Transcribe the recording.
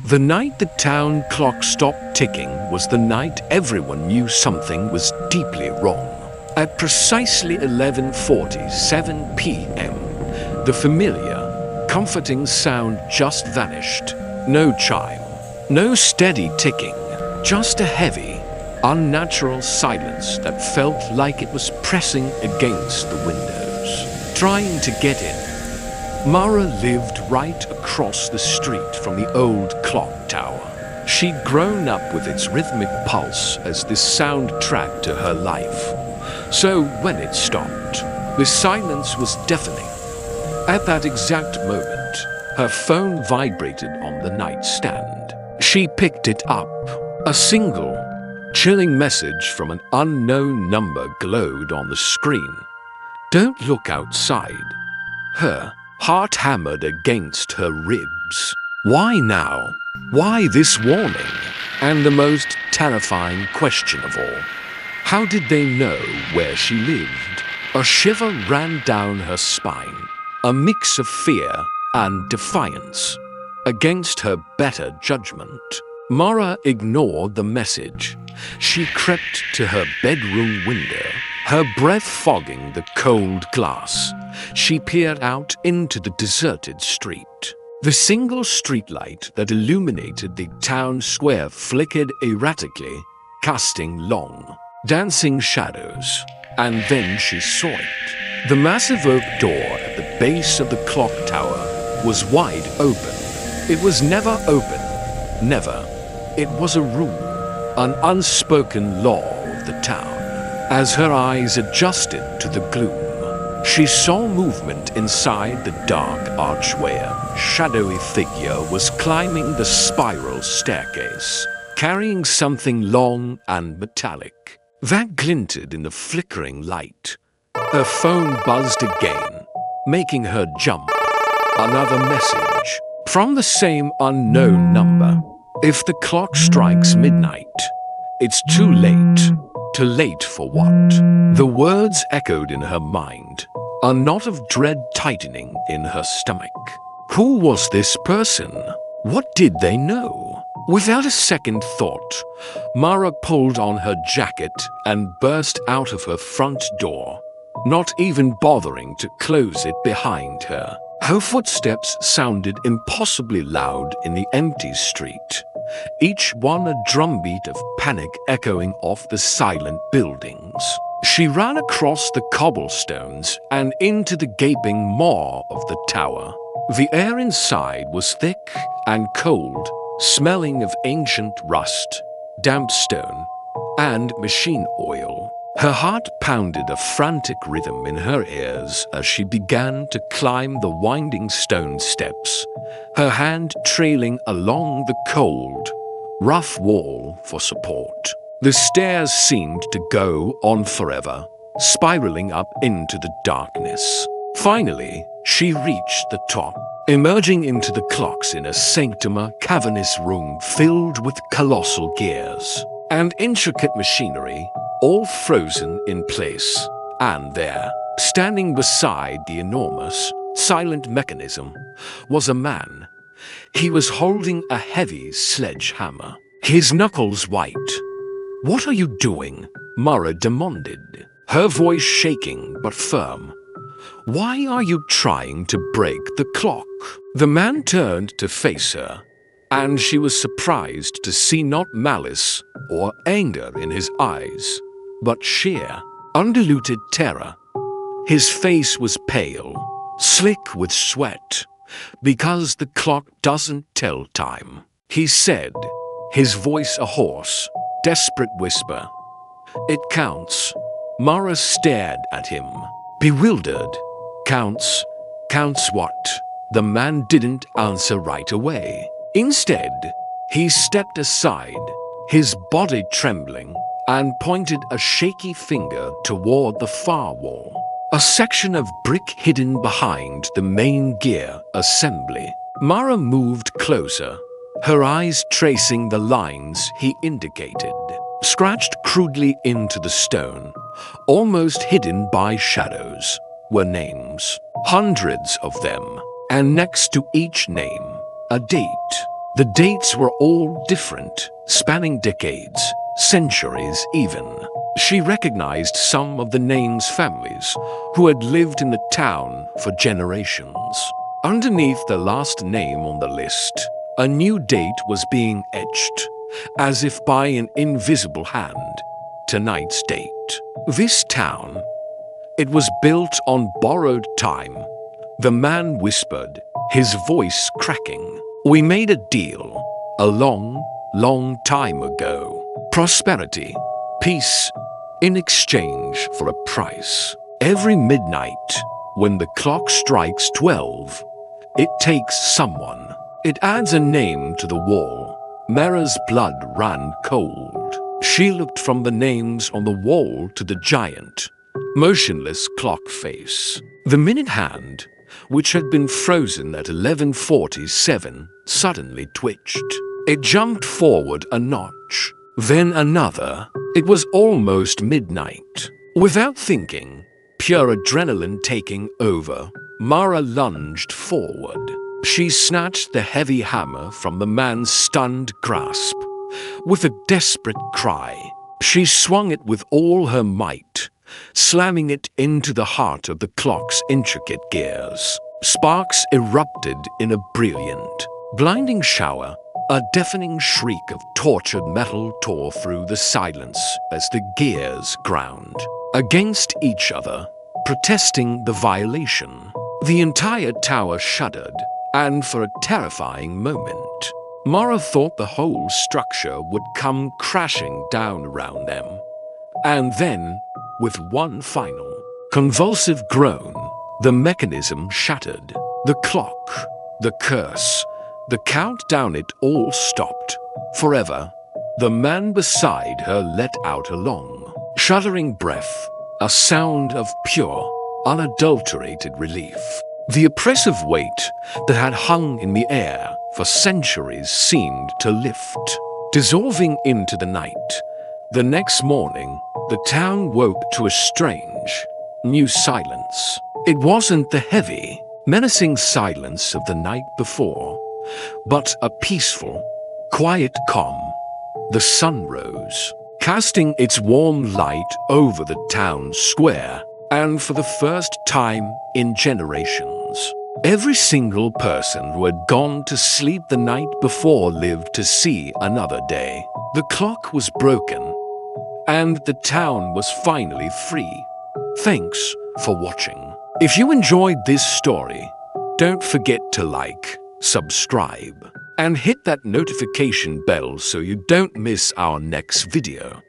The night the town clock stopped ticking was the night everyone knew something was deeply wrong. At precisely 11:47 p.m., the familiar, comforting sound just vanished. No chime, no steady ticking, just a heavy, unnatural silence that felt like it was pressing against the windows, trying to get in. Mara lived right across the street from the old clock tower. She'd grown up with its rhythmic pulse as the soundtrack to her life. So when it stopped, the silence was deafening. At that exact moment, her phone vibrated on the nightstand. She picked it up. A single, chilling message from an unknown number glowed on the screen. "Don't look outside." Her heart hammered against her ribs. Why now? Why this warning? And the most terrifying question of all, how did they know where she lived? A shiver ran down her spine, a mix of fear and defiance. Against her better judgment, Mara ignored the message. She crept to her bedroom window, her breath fogging the cold glass. She peered out into the deserted street. The single streetlight that illuminated the town square flickered erratically, casting long, dancing shadows. And then she saw it. The massive oak door at the base of the clock tower was wide open. It was never open. Never. It was a rule, an unspoken law of the town. As her eyes adjusted to the gloom, she saw movement inside the dark archway. A shadowy figure was climbing the spiral staircase, carrying something long and metallic that glinted in the flickering light. Her phone buzzed again, making her jump. Another message from the same unknown number. "If the clock strikes midnight, it's too late." Too late for what? The words echoed in her mind, a knot of dread tightening in her stomach. Who was this person? What did they know? Without a second thought, Mara pulled on her jacket and burst out of her front door, not even bothering to close it behind her. Her footsteps sounded impossibly loud in the empty street, each one a drumbeat of panic echoing off the silent buildings. She ran across the cobblestones and into the gaping maw of the tower. The air inside was thick and cold, smelling of ancient rust, damp stone, and machine oil. Her heart pounded a frantic rhythm in her ears as she began to climb the winding stone steps, her hand trailing along the cold, rough wall for support. The stairs seemed to go on forever, spiraling up into the darkness. Finally, she reached the top, emerging into the clocks in a sanctum, a cavernous room filled with colossal gears and intricate machinery, all frozen in place. And there, standing beside the enormous, silent mechanism, was a man. He was holding a heavy sledgehammer, his knuckles white. "What are you doing?" Mara demanded, her voice shaking but firm. "Why are you trying to break the clock?" The man turned to face her, and she was surprised to see not malice or anger in his eyes, but sheer, undiluted terror. His face was pale, slick with sweat, because the clock doesn't tell time, he said, his voice a hoarse, desperate whisper. "It counts." Mara stared at him, bewildered. "Counts? Counts what?" The man didn't answer right away. Instead, he stepped aside, his body trembling, and pointed a shaky finger toward the far wall, a section of brick hidden behind the main gear assembly. Mara moved closer, her eyes tracing the lines he indicated. Scratched crudely into the stone, almost hidden by shadows, were names, hundreds of them, and next to each name, a date. The dates were all different, spanning decades, centuries even. She recognized some of the names' families who had lived in the town for generations. Underneath the last name on the list, a new date was being etched, as if by an invisible hand. Tonight's date. This town, it was built on borrowed time. The man whispered, his voice cracking. We made a deal, a long, long time ago. Prosperity, peace, in exchange for a price. Every midnight, when the clock strikes 12, it takes someone. It adds a name to the wall. Mara's blood ran cold. She looked from the names on the wall to the giant, motionless clock face. The minute hand, which had been frozen at 11:47, suddenly twitched. It jumped forward a notch, then another. It was almost midnight. Without thinking, pure adrenaline taking over, Mara lunged forward. She snatched the heavy hammer from the man's stunned grasp. With a desperate cry, she swung it with all her might, slamming it into the heart of the clock's intricate gears. Sparks erupted in a brilliant, blinding shower. A deafening shriek of tortured metal tore through the silence as the gears ground against each other, protesting the violation. The entire tower shuddered, and for a terrifying moment, Mara thought the whole structure would come crashing down around them. And then, with one final, convulsive groan, the mechanism shattered. The clock, the curse, the countdown, it all stopped. Forever. The man beside her let out a long, shuddering breath, a sound of pure, unadulterated relief. The oppressive weight that had hung in the air for centuries seemed to lift, dissolving into the night. The next morning, the town woke to a strange, new silence. It wasn't the heavy, menacing silence of the night before, but a peaceful, quiet calm. The sun rose, casting its warm light over the town square, and for the first time in generations, every single person who had gone to sleep the night before lived to see another day. The clock was broken, and the town was finally free. Thanks for watching. If you enjoyed this story, don't forget to like, subscribe, and hit that notification bell so you don't miss our next video.